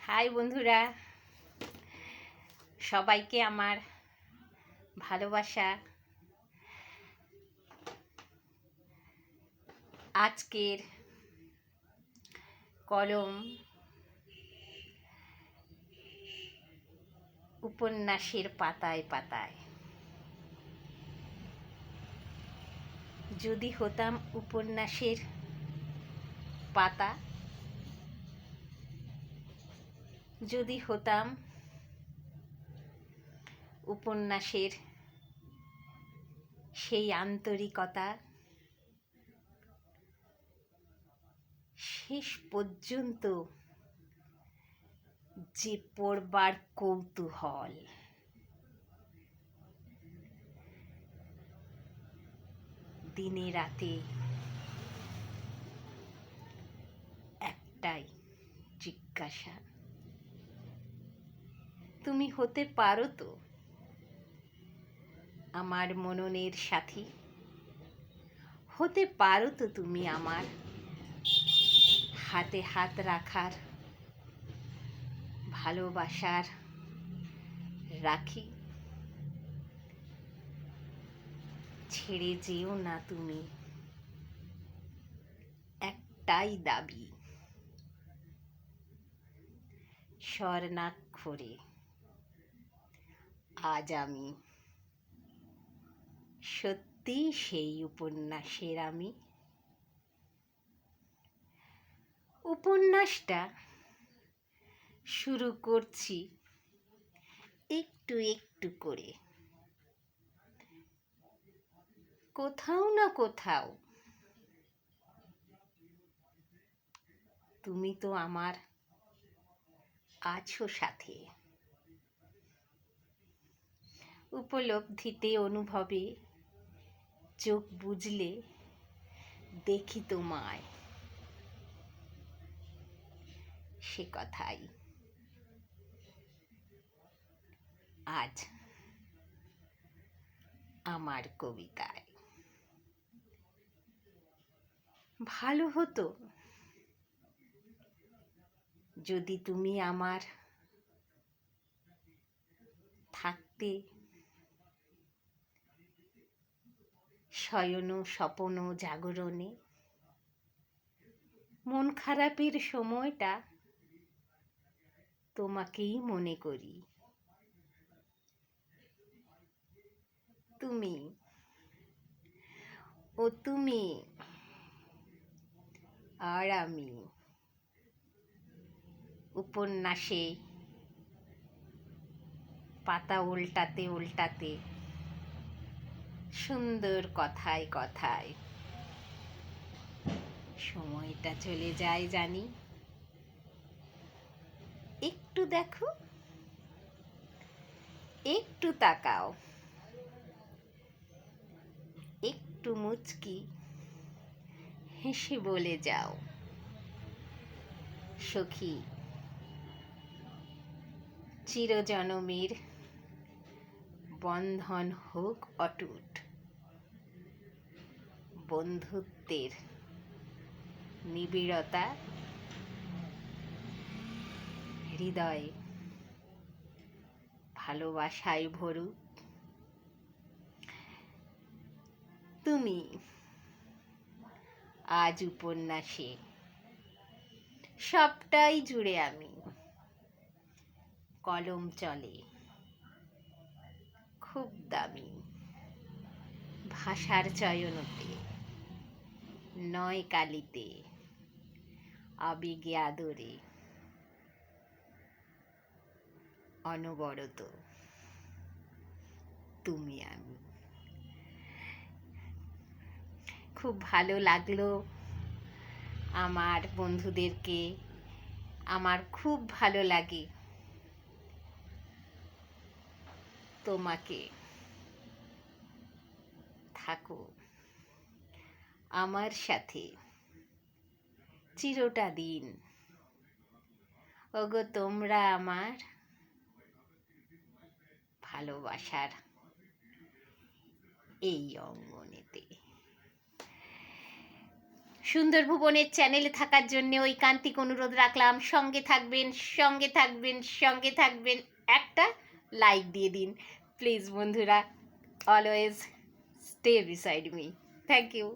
High বন্ধুরা, সবাইকে আমার ভালোবাসা। আজকের কলম উপন্যাসের পাতায় পাতায়। যদি হতাম উপন্যাসের পাতা, যদি হতাম উপন্যাসের সেই আন্তরিকতা, শেষ পর্যন্ত যে পড়বার কৌতূহল, দিনে রাতে একটাই জিজ্ঞাসা, তুমি হতে পারো তো আমার মননের সাথী? হতে পারো তো তুমি আমার হাতে হাত রাখার ভালোবাসার রাখি? ছেড়ে যেও না তুমি, একটাই দাবি, স্বর্ণাক্ষরে আজ আমি সত্যি সেই উপন্যাসের আমি। উপন্যাসটা শুরু করছি একটু একটু করে। কোথাও না কোথাও তুমি তো আমার আছো সাথে। উপলব্ধিতে, অনুভবে চোখ বুঝলে দেখি তোমায়, সে কথাই আজ আমার কবিতায়। ভালো হতো যদি তুমি আমার থাকতে, শয়ন স্বপন জাগরণে। মন খারাপের সময়টা তোমাকেই মনে করি। তুমি ও তুমি আর আমি উপন্যাসে পাতা উল্টাতে উল্টাতে, সুন্দর কথায় কথায় সময়টা চলে যায় জানি। একটু দেখো, একটু তাকাও, একটু মুচকি হেসে বলে যাও, সখী চিরজনমের বন্ধন হোক অটুট, বন্ধুত্বের নিবিড়তা হৃদয়ে ভালোবাসায় ভরুক। তুমি আজ উপন্যাসে সবটাই জুড়ে আমি। কলম চলে খুব দামি, ভাষার চয়নতে নয় কালিতে, আবেগে আদরে অনবরত তুমি আমি। খুব ভালো লাগলো আমার বন্ধুদেরকে, আমার খুব ভালো লাগে তোমাকে। থাকো আমার সাথে চিরটা দিন। ওগো তোমরা আমার ভালোবাসার এই অঙ্গনেতে। সুন্দর ভুবনের চ্যানেলে থাকার জন্য ঐকান্তিক অনুরোধ রাখলাম, সঙ্গে থাকবেন সঙ্গে থাকবেন সঙ্গে থাকবেন, একটা লাইক দিয়ে দিন প্লিজ বন্ধুরা। Always stay beside me. Thank you.